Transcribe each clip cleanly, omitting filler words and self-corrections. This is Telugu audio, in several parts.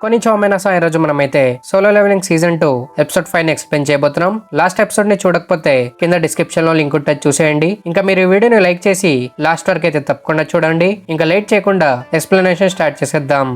కొన్ని చౌమైనా ఈ రోజు మనమైతే సోలో లెవెలింగ్ సీజన్ 2 ఎపిసోడ్ 5 ని ఎక్స్ప్లెయిన్ చేయబోతున్నాం. లాస్ట్ ఎపిసోడ్ ని చూడకపోతే కింద డిస్క్రిప్షన్ లో లింక్ ఉంటుంది, చూసేయండి. ఇంకా మీరు ఈ వీడియోని లైక్ చేసి లాస్ట్ వరకు అయితే తప్పకుండా చూడండి. ఇంకా లేట్ చేయకుండా ఎక్స్ప్లెనేషన్ స్టార్ట్ చేసేద్దాం.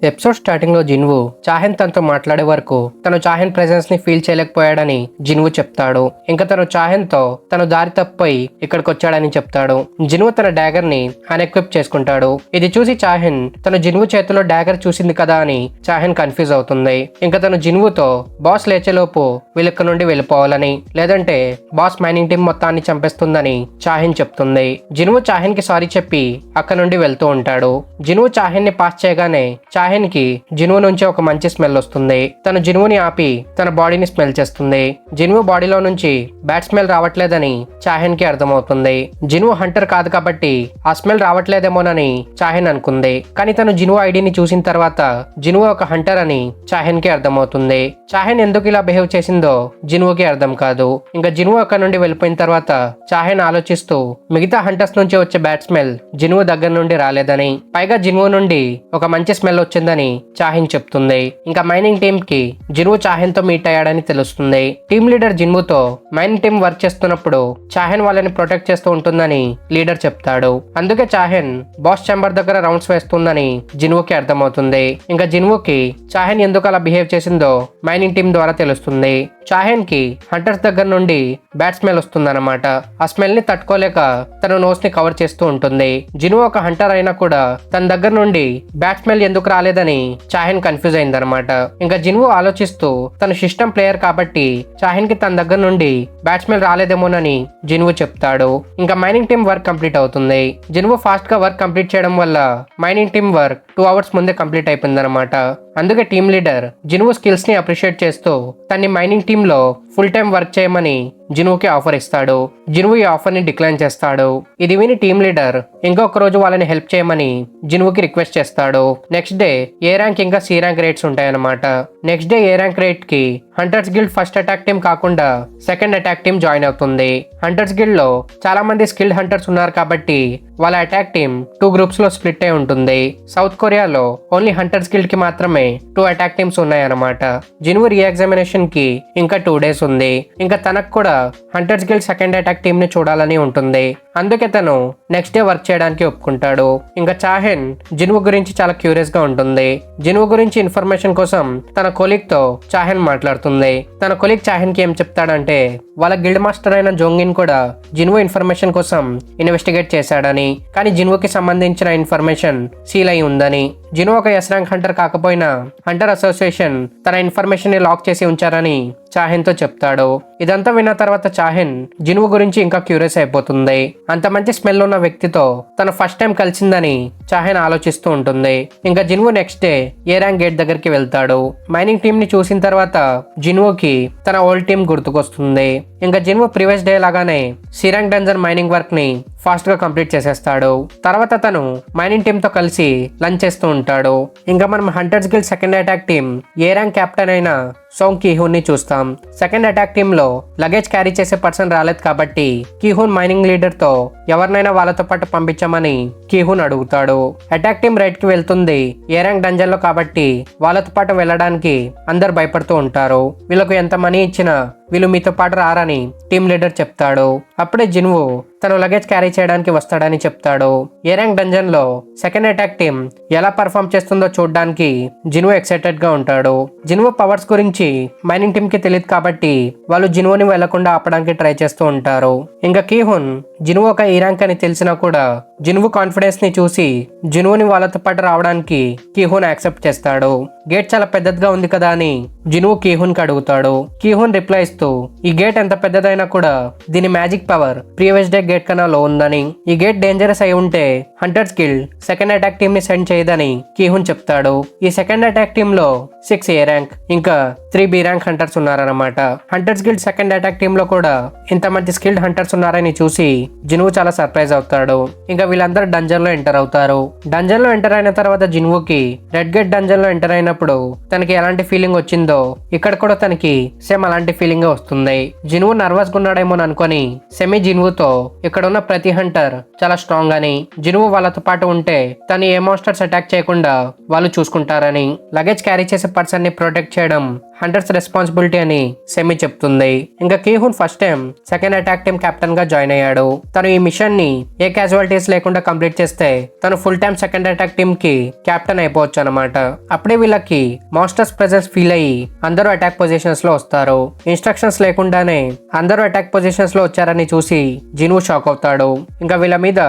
ఎపిసోడ్ స్టార్టింగ్ లో జిన్వు చాహెన్ తనతో మాట్లాడే వరకు తను చాహెన్ ప్రెజెన్స్ ని ఫీల్ చేయలేకపోయాడని జిన్వు చెప్తాడు. ఇంకా తను చాహెన్ తో తను దారి తప్పిపోయి ఇక్కడికి వచ్చాడని చెప్తాడు. జిన్వు తన డాగర్ ని అన్ఎక్విప్ చేసుకుంటాడు. ఇది చూసి చాహెన్ తను జిన్వు చేతిలో డాగర్ చూసింది కదా అని చాహెన్ కన్ఫ్యూజ్ అవుతుంది. ఇంకా తను జిన్వుతో బాస్ లేచేలోపు వీళ్ళక్క నుండి వెళ్ళిపోవాలని, లేదంటే బాస్ మైనింగ్ టీం మొత్తాన్ని చంపేస్తుందని చాహెన్ చెప్తుంది. జిన్వు చాహెన్ కి సారీ చెప్పి అక్కడ నుండి వెళ్తూ ఉంటాడు. జిన్వు చాహెన్ ని పాస్ చేయగానే చాహెన్ కి జిన్వు నుంచి ఒక మంచి స్మెల్ వస్తుంది. తను జిన్వుని ఆపి తన బాడీని స్మెల్ చేస్తుంది. జిన్వు బాడీలో నుంచి బ్యాడ్ స్మెల్ రావట్లేదని చాహెన్ కి అర్థమవుతుంది. జిన్వు హంటర్ కాదు కాబట్టి ఆ స్మెల్ రావట్లేదేమోనని చాహెన్ అనుకుంది. కానీ తను జిన్వు ఐడిని చూసిన తర్వాత జిన్వు ఒక హంటర్ అని చాహెన్ కి అర్థమవుతుంది. చాహెన్ ఎందుకు ఇలా బిహేవ్ చేసిందో జిన్వుకి అర్థం కాదు. ఇంకా జిన్వు అక్కడ నుండి వెళ్ళిపోయిన తర్వాత చాహెన్ ఆలోచిస్తూ మిగతా హంటర్స్ నుంచి వచ్చే బ్యాడ్ స్మెల్ జిన్వు దగ్గర నుండి రాలేదని, పైగా జిన్వు నుండి ఒక మంచి స్మెల్ వచ్చిందని చాహెన్ చెప్తుంది. ఇంకా మైనింగ్ టీమ్ కి జిన్వు చాహెన్ తో మీట్ అయ్యాడని తెలుస్తుంది. టీమ్ లీడర్ జిన్వుతో మైనింగ్ టీం వర్క్ చేస్తున్నప్పుడు చాహెన్ వాళ్ళని ప్రొటెక్ట్ చేస్తూ ఉంటుందని లీడర్ చెప్తాడు. అందుకే చాహెన్ బాస్ ఛాంబర్ దగ్గర రౌండ్స్ వేస్తుందని జిన్వుకి అర్థమవుతుంది. ఇంకా జిన్వుకి చాహెన్ ఎందుకు అలా బిహేవ్ చేసిందో మైనింగ్ టీం ద్వారా తెలుస్తుంది. చాహెన్ కి హంటర్స్ దగ్గర నుండి బ్యాడ్ స్మెల్ వస్తుందన్నమాట. ఆ స్మెల్ ని తట్టుకోలేక తన నోస్ ని కవర్ చేస్తూ ఉంటుంది. జిన్వు ఒక హంటర్ అయినా కూడా తన దగ్గర నుండి బ్యాడ్ స్మెల్ ఎందుకు రాలేదని చాహెన్ కన్ఫ్యూజ్ అయిందనమాట. ఇంకా జిన్వు ఆలోచిస్తూ తన సిస్టమ్ ప్లేయర్ కాబట్టి చాహెన్ కి తన దగ్గర నుండి బ్యాడ్ స్మెల్ రాలేదేమోనని జిన్వు చెప్తాడు. ఇంకా మైనింగ్ టీం వర్క్ కంప్లీట్ అవుతుంది. జిన్వు ఫాస్ట్ గా వర్క్ కంప్లీట్ చేయడం వల్ల మైనింగ్ టీం వర్క్ 2 hours ముందే కంప్లీట్ అయిపోయిందనమాట. అందుకే టీమ్ లీడర్ జిన్వు స్కిల్స్ ని అప్రిషియేట్ చేస్తూ తన్ని మైనింగ్ టీమ్ లో ఫుల్ టైం వర్క్ చేయమని జిన్వుకి ఆఫర్ ఇస్తాడు. జిన్వు ఈ ఆఫర్ ని డిక్లైన్ చేస్తాడు. ఇది విని టీమ్ లీడర్ ఇంకొక రోజు వాళ్ళని హెల్ప్ చేయమని జిన్వుకి రిక్వెస్ట్ చేస్తాడు. నెక్స్ట్ డే ఏ ర్యాంక్ ఇంకా సి ర్యాంక్ రేట్స్ ఉంటాయన్నమాట. నెక్స్ట్ డే ఏ ర్యాంక్ రేట్ కి hunters guild first attack team కాకుండా సెకండ్ అటాక్ టీం జాయిన్ అవుతుంది. హంటర్స్ గిల్డ్ లో చాలా మంది స్కిల్డ్ హంటర్స్ ఉన్నారు కాబట్టి వాళ్ళ అటాక్ టీం 2 గ్రూప్స్ లో స్ప్లిట్ అయి ఉంటుంది. సౌత్ కొరియాలో ఓన్లీ హంటర్స్ గిల్డ్ కి మాత్రమే 2 అటాక్ టీమ్స్ ఉన్నాయన్నమాట. జిన్వు రీ ఎగ్జామినేషన్ కి ఇంకా 2 days ఉంది. ఇంకా తనకు కూడా hunters guild second attack team ని చూడాలని ఉంటుంది. అందుకే తను నెక్స్ట్ డే వర్క్ చేయడానికి ఒప్పుకుంటాడు. ఇంకా చాహెన్ జిన్వు గురించి చాలా క్యూరియస్ గా ఉంటుంది. జిన్వు గురించి ఇన్ఫర్మేషన్ కోసం తన కొలీగ్ తో చాహెన్ మాట్లాడుతుంది. తన కొలీగ్ చాహెన్ కి ఏం చెప్తాడంటే వాళ్ళ గిల్డ్ మాస్టర్ అయిన జోంగిన్ కూడా జిన్వు ఇన్ఫర్మేషన్ కోసం ఇన్వెస్టిగేట్ చేశాడని, కానీ జిన్వుకి సంబంధించిన ఇన్ఫర్మేషన్ సీల్ అయి ఉందని, జిన్వు ఒక ఎస్ ర్యాంక్ హంటర్ కాకపోయినా హంటర్ అసోసియేషన్ తన ఇన్ఫర్మేషన్ ని లాక్ చేసి ఉంచారని చాహెన్ తో చెప్తాడు. ఇదంతా విన్న తర్వాత చాహెన్ జిన్వు గురించి ఇంకా క్యూరియస్ అయిపోతుంది. అంత మంచి స్మెల్ ఉన్న వ్యక్తితో తను ఫస్ట్ టైం కలిసిందని చాహెన్ ఆలోచిస్తూ ఉంటుంది. ఇంకా జిన్వు నెక్స్ట్ డే ఏ ర్యాంక్ గేట్ దగ్గరికి వెళ్తాడు. మైనింగ్ టీం ని చూసిన తర్వాత జిన్వుకి తన ఓల్డ్ టీం గుర్తుకొస్తుంది. ఇంకా జిన్వు ప్రీవియస్ డే లాగానే C rank dungeon mining work ని ఫాస్ట్ గా కంప్లీట్ చేసేస్తాడు. తర్వాత తను మైనింగ్ టీం తో కలిసి లంచ్ చేస్తూ ఉంటాడు. ఇంకా మనం hunters guild second attack team A rank captain అయిన సోంగ్ కీహూన్ ని చూస్తాం. సెకండ్ అటాక్ టీమ్ లో లగేజ్ క్యారీ చేసే పర్సన్ రాలేదు కాబట్టి కీహూన్ మైనింగ్ లీడర్ తో ఎవరినైనా వాళ్ళతో పాటు పంపించమని కీహూన్ అడుగుతాడు. అటాక్ టీం రైట్ కి వెళ్తుంది ఏ ర్యాంక్ డంజన్ లో కాబట్టి వాళ్ళతో పాటు వెళ్ళడానికి అందరు భయపడుతూ ఉంటారు. వీళ్ళకు ఎంత మనీ ఇచ్చినా వీళ్ళు మీతో పాటు రారని టీమ్ లీడర్ చెప్తాడు. అప్పుడే జిన్వు తను లగేజ్ క్యారీ చేయడానికి వస్తాడని చెప్తాడు. ఏ ర్యాంక్ డంజన్ లో సెకండ్ అటాక్ టీం ఎలా పర్ఫామ్ చేస్తుందో చూడడానికి జిన్వు ఎక్సైటెడ్ గా ఉంటాడు. జిన్వు పవర్స్ గురించి మైనింగ్ టీం కి తెలియదు కాబట్టి వాళ్ళు జిన్వుని వెళ్లకుండా ఆపడానికి ట్రై చేస్తూ ఉంటారు. ఇంకా కీహున్ జిన్వు ఒక ఈ ర్యాంక్ అని తెలిసినా కూడా జిన్వు కాన్ఫిడెన్స్ ని చూసి జిన్వుని వాళ్ళతో పాటు రావడానికి కీహూన్ యాక్సెప్ట్ చేస్తాడు. గేట్ చాలా పెద్దదిగా ఉంది కదా అని జిన్వు కీహూన్ కి అడుగుతాడు. కీహూన్ రిప్లై ఇస్తూ ఈ గేట్ ఎంత పెద్దదైనా కూడా దీని magic power previous day gate కన్నా లో ఉందని, ఈ గేట్ డేంజరస్ అయి ఉంటే hunters guild second attack team ని సెండ్ చేయదని కీహూన్ చెప్తాడు. ఈ సెకండ్ అటాక్ టీమ్ లో 6 ఏ ర్యాంక్ ఇంకా 3 బి ర్యాంక్ హంటర్స్ ఉన్నారన్నమాట. Hunters guild second attack team లో కూడా ఇంత మంచి స్కిల్డ్ హంటర్స్ ఉన్నారని చూసి జిన్వు చాలా సర్ప్రైజ్ అవుతాడు. ఇంకా వీళ్ళందరూ డంజన్ లో ఎంటర్ అవుతారు. డంజన్ లో ఎంటర్ అయిన తర్వాత జిన్వుకి రెడ్ గేట్ డంజన్ లో ఎంటర్ అయినప్పుడు తనకి ఎలాంటి ఫీలింగ్ వచ్చిందో ఇక్కడ కూడా తనకి సేమ్ అలాంటి ఫీలింగ్ వస్తుంది. జిన్వు నర్వస్ గా ఉన్నాడేమో అనుకొని సెమీ జిన్వుతో ఇక్కడ ఉన్న ప్రతి హంటర్ చాలా స్ట్రాంగ్ అని, జిన్వు వాళ్ళతో పాటు ఉంటే తను ఏ మాన్స్టర్స్ అటాక్ చేయకుండా వాళ్ళు చూసుకుంటారని, లగేజ్ క్యారీ చేసే పర్సన్ ని ప్రొటెక్ట్ చేయడం హంటర్స్ రెస్పాన్సిబిలిటీ అని సెమీ చెప్తుంది. ఇంకా Kihoon first time second attack team captain గా జాయిన్ అయ్యాడు. తను ఈ మిషన్ ని ఏ క్యాజువాలిటీస్ లేకుండా కంప్లీట్ చేస్తే తను full time second attack team కి కెప్టెన్ అయిపోవచ్చు అనమాట. అప్పుడే వీళ్ళకి మాన్స్టర్స్ ప్రెజెన్స్ ఫీల్ అయ్యి అందరూ అటాక్ పొజిషన్స్ లో వస్తారు. ఇన్స్ట్రక్షన్స్ లేకుండానే అందరూ అటాక్ పొజిషన్స్ లో వచ్చారని చూసి జిన్వు షాక్ అవుతాడు. ఇంకా వీళ్ళ మీద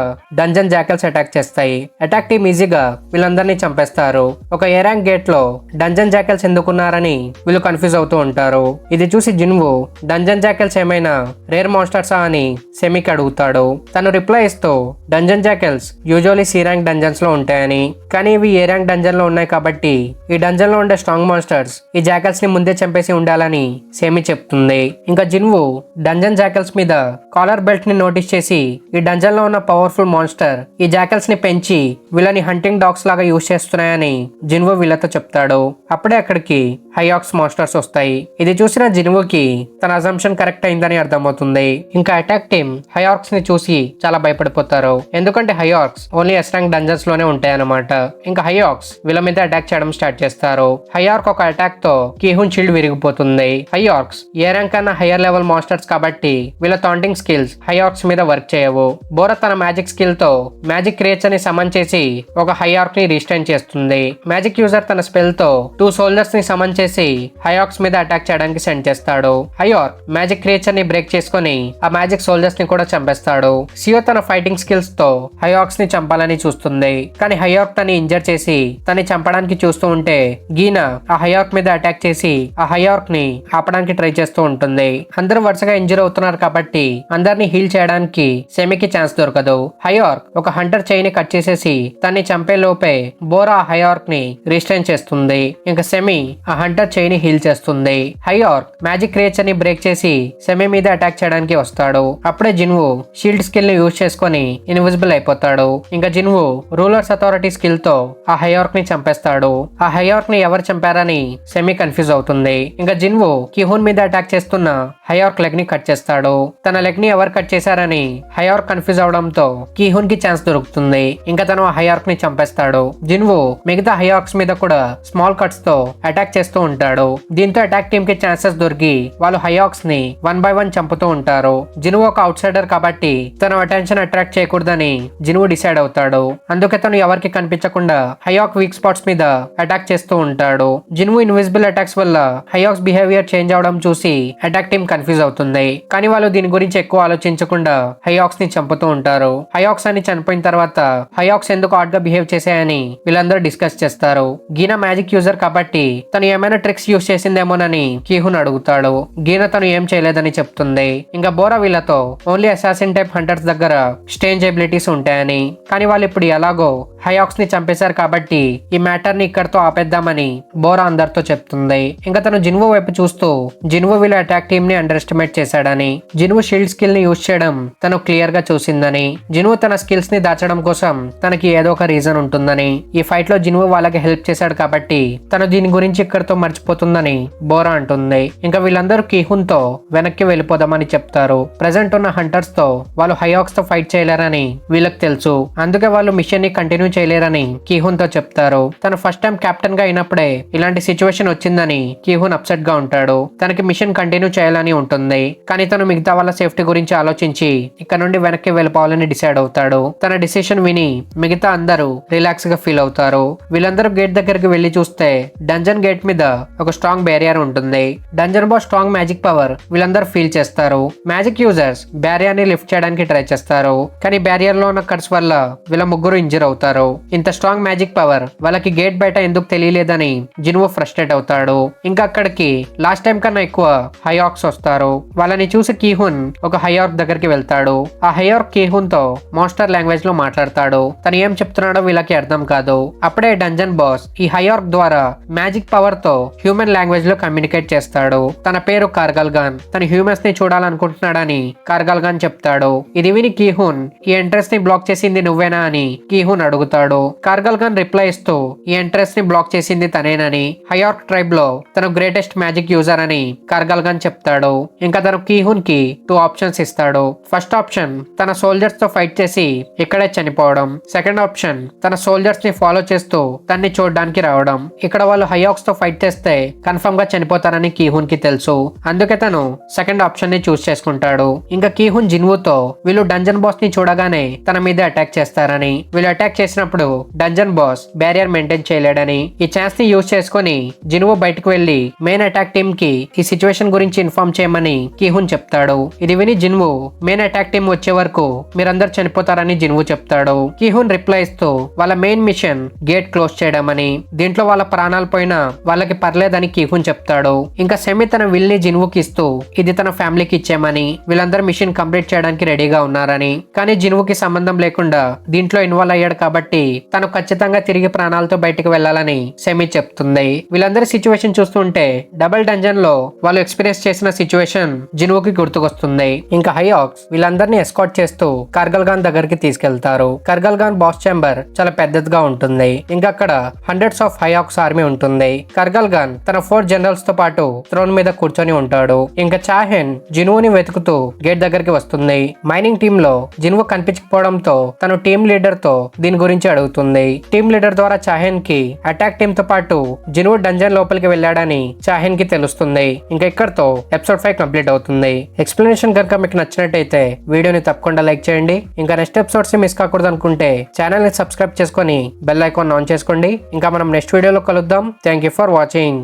డంజన్ జాకెల్స్ అటాక్ చేస్తాయి. అటాక్ టీమ్ ఈజీగా వీళ్ళందరినీ చంపేస్తారు. ఒక ఏ ర్యాంక్ గేట్ లో డంజన్ జాకెల్స్ ఎందుకున్నారని వీళ్ళు కన్ఫ్యూజ్ అవుతూ ఉంటారు. ఇది చూసి జిన్వు డంజన్ జాకెల్స్ ఏమైనా రేర్ మాన్స్టర్సా అని సెమీకి అడుగుతాడు. తను రిప్లై ఇస్తూ dungeon jackals usually C rank dungeons లో ఉంటాయని, కానీ ఇవి ఏ ర్యాంక్ డంజన్ లో ఉన్నాయి కాబట్టి ఈ డంజన్ లో ఉండే స్ట్రాంగ్ మాన్స్టర్స్ ఈ జాకెల్స్ ని ముందే చంపేసి ఉండాలని సెమీ చెప్తుంది. ఇంకా జిన్వు డంజన్ జాకెల్స్ మీద కాలర్ బెల్ట్ ని నోటీస్ చేసి ఈ డంజన్ లో ఉన్న పవర్ఫుల్ మాన్స్టర్ ఈ జాకెల్స్ ని పెంచి వీళ్ళని హంటింగ్ డాగ్స్ లాగా యూజ్ చేస్తున్నాయని జిన్వు వీళ్ళతో చెప్తాడు. అప్పుడే అక్కడికి హయాక్స్ మాన్స్టర్స్ వస్తాయి. ఇది చూసిన జిన్వుకి తన అజంప్షన్ కరెక్ట్ అయిందని అర్థమవుతుంది. ఇంకా అటాక్ టీమ్ హయాక్స్ ని చూసి చాలా భయపడిపోతారు. ఎందుకంటే హయాక్స్ ఓన్లీ ఎస్ ర్యాంక్ డంజన్స్ లోనే ఉంటాయి అన్నమాట. ఇంకా హయాక్స్ వీళ్ళ మీద అటాక్ చేయడం స్టార్ట్ చేస్తారు. హయార్క్ ఒక అటాక్ తో కీహున్ షీల్డ్ విరిగిపోతుంది. హయాక్స్ ఏ ర్యాంక్ కన్నా హైయర్ లెవెల్ మాన్స్టర్స్ కాబట్టి వీళ్ళ టాంటింగ్ స్కిల్స్ హయాక్స్ మీద వర్క్ చేయవు. బోరా తన మ్యాజిక్ స్కిల్ తో మ్యాజిక్ క్రియేచర్ ని సమన్ చేసి ఒక హయార్క్ ని రిస్టైన్ చేస్తుంది. మ్యాజిక్ యూజర్ తన స్పెల్ తో 2 సోల్జర్స్ ని సమన్ చేసి హయాక్స్ మీద అటాక్ చేయడానికి సెండ్ చేస్తాడు. హయార్క్ మ్యాజిక్ క్రియేచర్ ని బ్రేక్ చేసుకుని ఆ మ్యాజిక్ సోల్జర్స్ ని కూడా చంపేస్తాడు. సియో తన ఫైటింగ్ స్కిల్స్ తో హయాక్స్ ని చంపాలని చూస్తుంది. కానీ హయార్క్ తన్ని ఇంజర్ చేసి తన్ని చంపడానికి చూస్తూ ఉంటే గీనా ఆ హయార్క్ మీద అటాక్ చేసి ఆ హయార్క్ ని ఆపడానికి ట్రై చేస్తూ ఉంటుంది. అందరూ వరుసగా ఇంజర్ అవుతున్నారు కాబట్టి అందరినీ హీల్ చేయడానికి సెమీకి ఛాన్స్ దొరకదు. హయార్క్ ఒక హంటర్ చేయి ని కట్ చేసేసి తన్ని చంపే లోపే బోరా ఆ హయార్క్ ని రిస్టైన్ చేస్తుంది. ఇంకా సెమీ ఆ హంటర్ చేయి ని హీల్ చేస్తుంది. హయార్క్ మ్యాజిక్ క్రియేచర్ ని బ్రేక్ చేసి సెమీ మీద అటాక్ చేయడానికి వస్తాడు. అప్పుడే జిన్వు షీల్డ్ స్కిల్ ని యూజ్ చేసుకుని ఇన్విజిబుల్ అయిపోతాడు. ఇంకా జిన్వు రూలర్స్ అథారిటీ స్కిల్ తో ఆ హయార్క్ ని చంపేస్తాడు. ఆ హయార్క్ ని ఎవరు చంపారని సెమీ కన్ఫ్యూజ్ అవుతుంది. ఇంకా జిన్వు కీహున్ మీద అటాక్ చేస్తున్న హయార్క్ లెగ్ ని కట్ చేస్తాడు. తన లెగ్ ని ఎవరు కట్ చేశారని హయార్క్ కన్ఫ్యూజ్ అవడంతో కీహున్ కి ఛాన్స్ దొరుకుతుంది. ఇంకా తను ఆ హయార్క్ ని చంపేస్తాడు. జిన్వు మిగతా హయార్క్స్ మీద కూడా స్మాల్ కట్స్ తో అటాక్ చేస్తూ ఉంటాడు. దీంతో అటాక్ టీమ్ కి ఛాన్సెస్ దొరికి వాళ్ళు హయాక్స్ ని 1 by 1 చంపుతూ ఉంటారు. జిన్వు ఒక అవుట్ సైడర్ కాబట్టి తన అటెన్షన్ అట్రాక్ట్ చేయకూడదని జిన్వు డిసైడ్ అవుతాడు. అందుకే తను ఎవరికి కనిపించకుండా హయాక్ వీక్ స్పాట్స్ మీద అటాక్ చేస్తూ ఉంటాడు. జిన్వు ఇన్విజిబుల్ అటాక్స్ వల్ల హయాక్స్ బిహేవియర్ చేంజ్ అవడం చూసి అటాక్ టీమ్ కన్ఫ్యూజ్ అవుతుంది. కానీ వాళ్ళు దీని గురించి ఎక్కువ ఆలోచించకుండా హయాక్స్ ని చంపుతూ ఉంటారు. హయాక్స్ అని చనిపోయిన తర్వాత హయాక్స్ ఎందుకు ఆడ్ గా బిహేవ్ చేశాయని వీళ్ళందరూ డిస్కస్ చేస్తారు. గీనా మ్యాజిక్ యూజర్ కాబట్టి తను ఏమైనా ట్రిక్స్ యూజ్ చేసిందేమోనని కీహున్ అడుగుతాడు. గీనా తను ఏం చేయలేదని చెప్తుంది. ఇంకా బోరా వీళ్ళతో ఓన్లీ అసాసిన్ టైప్ హంటర్స్ దగ్గర స్ట్రేంజ్ ఎబిలిటీస్ ఉంటాయని, కానీ వాళ్ళు ఇప్పుడు ఎలాగో హయాక్స్ ని చంపేశారు కాబట్టి ఈ మ్యాటర్ ని ఇక్కడతో ఆపేద్దామని బోరా అందరితో చెప్తుంది. ఇంకా తను జిన్వు వైపు చూస్తూ జిన్వు వీళ్ళ అటాక్ టీమ్ ని అండర్ ఎస్టిమేట్ చేశాడని, జిన్వు షీల్డ్ స్కిల్ ని యూజ్ చేయడం తను క్లియర్ గా చూసిందని, జిన్వు తన స్కిల్స్ ని దాచడం కోసం తనకి ఏదో ఒక రీజన్ ఉంటుందని, ఈ ఫైట్ లో జిన్వు వాళ్ళకి హెల్ప్ చేశాడు కాబట్టి తను దీని గురించి ఇక్కడతో మర్చిపోతుందని బోరా అంటుంది. ఇంకా వీళ్ళందరూ కీహున్ తో వెనక్కి వెళ్ళిపోదామని చెప్తారు. ప్రెసెంట్ ఉన్న హంటర్స్ తో వాళ్ళు హయాక్స్ తో ఫైట్ చేయలేరని వీళ్ళకి తెలుసు. అందుకే వాళ్ళు మిషన్ ని కంటిన్యూ చేయలేరని కీహున్ తో చెప్తారు. తను ఫస్ట్ టైం కెప్టెన్ గా అయినప్పుడే ఇలాంటి సిచ్యువేషన్ వచ్చిందని కీహున్ అప్సెట్ గా ఉంటాడు. తనకి మిషన్ కంటిన్యూ చేయాలని ఉంటుంది, కానీ తను మిగతా వాళ్ళ సేఫ్టీ గురించి ఆలోచించి ఇక్కడ నుండి వెనక్కి వెళ్ళిపోవాలని డిసైడ్ అవుతాడు. తన డిసిషన్ విని మిగతా అందరూ రిలాక్స్ గా ఫీల్ అవుతారు. వీళ్ళందరూ గేట్ దగ్గరికి వెళ్లి చూస్తే డంజన్ గేట్ మీద ఒక స్ట్రాంగ్ బ్యారియర్ ఉంటుంది. Dungeon boss strong magic power వీళ్ళందరూ ఫీల్ చేస్తారు. మ్యాజిక్ యూజర్స్ బ్యారియర్ ని లిఫ్ట్ చేయడానికి ట్రై చేస్తారు, కానీ బ్యారియర్ లో ఉన్న కట్స్ వల్ల వీళ్ళ ముగ్గురు ఇంజర్ అవుతారు. ఇంత స్ట్రాంగ్ మ్యాజిక్ పవర్ వాళ్ళకి గేట్ బయట ఎందుకు తెలియలేదని జిన్వు ఫ్రస్ట్రేట్ అవుతాడు. ఇంకా అక్కడికి లాస్ట్ టైం కన్నా ఎక్కువ హయాక్స్ వస్తారు. వాళ్ళని చూసి కీహున్ ఒక హయార్క్ దగ్గరికి వెళ్తాడు. ఆ హయార్క్ కీహున్ తో మాన్స్టర్ లాంగ్వేజ్ లో మాట్లాడతాడు. తను ఏం చెప్తున్నాడో వీళ్ళకి అర్థం కాదు. అప్పుడే డంజన్ బాస్ ఈ హయార్క్ ద్వారా మ్యాజిక్ పవర్ తో హ్యూమన్ లాంగ్వేజ్ లో కమ్యూనికేట్ చేస్తాడు. తన పేరు కార్గల్ గాన్, తన హ్యూమన్స్ ని చూడాలనుకుంటున్నాడని కార్గల్ గాన్ చెప్తాడు. ఇది విని కీహున్ ఈ ఎంట్రెన్స్ ని బ్లాక్ చేసింది నువ్వేనా అని కీహున్ అడుగుతాడు. కార్గల్ గాన్ రిప్లై ఇస్తూ ఈ ఎంట్రెన్స్ ని బ్లాక్ చేసింది తనేనని, హయార్క్ ట్రైబ్ లో తను గ్రేటెస్ట్ మ్యాజిక్ యూజర్ అని కార్గల్ గాన్ చెప్తాడు. ఇంకా తను కీహున్ కి 2 ఆప్షన్స్ ఇస్తాడు. ఫస్ట్ ఆప్షన్ తన సోల్జర్స్ తో ఫైట్ చేసి ఇక్కడే చనిపోవడం. సెకండ్ ఆప్షన్ తన సోల్జర్స్ ని ఫాలో చేస్తూ తన్ని చూడడానికి రావడం. ఇక్కడ వాళ్ళు హయాక్స్ తో ఫైట్ చేస్తే కన్ఫర్మ్ గా చనిపోతారని కీహున్ కి తెలుసు. అందుకే తను సెకండ్ ఆప్షన్ ని చూస్ చేసుకుంటాడు. ఇంకా కీహున్ జిన్వుతో వీళ్ళు డంజన్ బాస్ ని చూడగానే తన మీద అటాక్ చేస్తారని, వీళ్ళు అటాక్ చేసినప్పుడు డంజన్ బాస్ బ్యారియర్ మెయింటైన్ చేయలేడని, ఈ ఛాన్స్ ని యూజ్ చేసుకుని జిన్వు బయటకు వెళ్లి మెయిన్ అటాక్ టీమ్ కి ఈ సిచ్యువేషన్ గురించి ఇన్ఫార్మ్ చేయమని కీహున్ చెప్తాడు. ఇది విని జిన్వు మెయిన్ అటాక్ టీమ్ వచ్చే వరకు మీరందరూ చనిపోతారని జిన్వు చెప్తాడు. కీహున్ రిప్లై ఇస్తూ వాళ్ళ మెయిన్ మిషన్ గేట్ క్లోజ్ చేయడమని, దీంట్లో వాళ్ళ ప్రాణాలు పోయినా వాళ్ళకి పర్లేదని కీహున్ చెప్తాడు. ఇంకా సెమి తన విల్ ని జిన్వుకి ఇస్తూ ఇది తన ఫ్యామిలీకి ఇచ్చేమని, వీళ్ళందరూ మిషన్ కంప్లీట్ చేయడానికి రెడీగా ఉన్నారని, కానీ జిన్వుకి సంబంధం లేకుండా దీంట్లో ఇన్వాల్వ్ అయ్యాడు కాబట్టి తను ఖచ్చితంగా తిరిగి ప్రాణాలతో బయటకు వెళ్లాలని సెమి చెప్తుంది. వీళ్ళందరి సిచ్యువేషన్ చూస్తుంటే డబుల్ డంజన్ లో వాళ్ళు ఎక్స్పీరియన్స్ చేసిన సిచ్యువేషన్ జిన్వుకి గుర్తుకొస్తుంది. ఇంకా హయాక్స్ వీళ్ళందరినీ ఎస్కాట్ చేస్తూ కార్గల్ గాన్ దగ్గరికి తీసుకెళ్తారు. కార్గల్ గాన్ బాస్ ఛాంబర్ చాలా పెద్దదిగా ఉంటుంది. ఇంకా అక్కడ హండ్రెడ్స్ ఆఫ్ హయాక్స్ ఆర్మీ ఉంటుంది. కార్గల్ గాన్ తన 4 జనరల్స్ తో పాటు థ్రోన్ మీద కూర్చొని ఉంటాడు. ఇంకా చాహెన్ జిన్వుని వెతుకుతూ గేట్ దగ్గరికి వస్తుంది. మైనింగ్ టీమ్ లో జిన్వు కనిపించకపోవడంతో తను టీమ్ లీడర్ తో దీని గురించి అడుగుతుంది. టీమ్ లీడర్ ద్వారా చాహెన్ కి అటాక్ టీమ్ తో పాటు జిన్వు డంజన్ లోపలికి వెళ్ళాడని చాహెన్ కి తెలుస్తుంది. ఇంకా ఇక్కడతో ఎపిసోడ్ 5 కంప్లీట్ అవుతుంది. ఎక్స్ప్లెనేషన్ కనుక మీకు నచ్చినట్టయితే వీడియోని తప్పకుండా లైక్ చేయండి. ఇంకా నెక్స్ట్ ఎపిసోడ్స్ మిస్ కాకూడదు అనుకుంటే ఛానల్ ని సబ్స్క్రైబ్ చేసుకొని బెల్ ఐకాన్ ఆన్ చేసుకోండి. ఇంకా మనం నెక్స్ట్ వీడియోలో కలుద్దాం. Thank you for watching.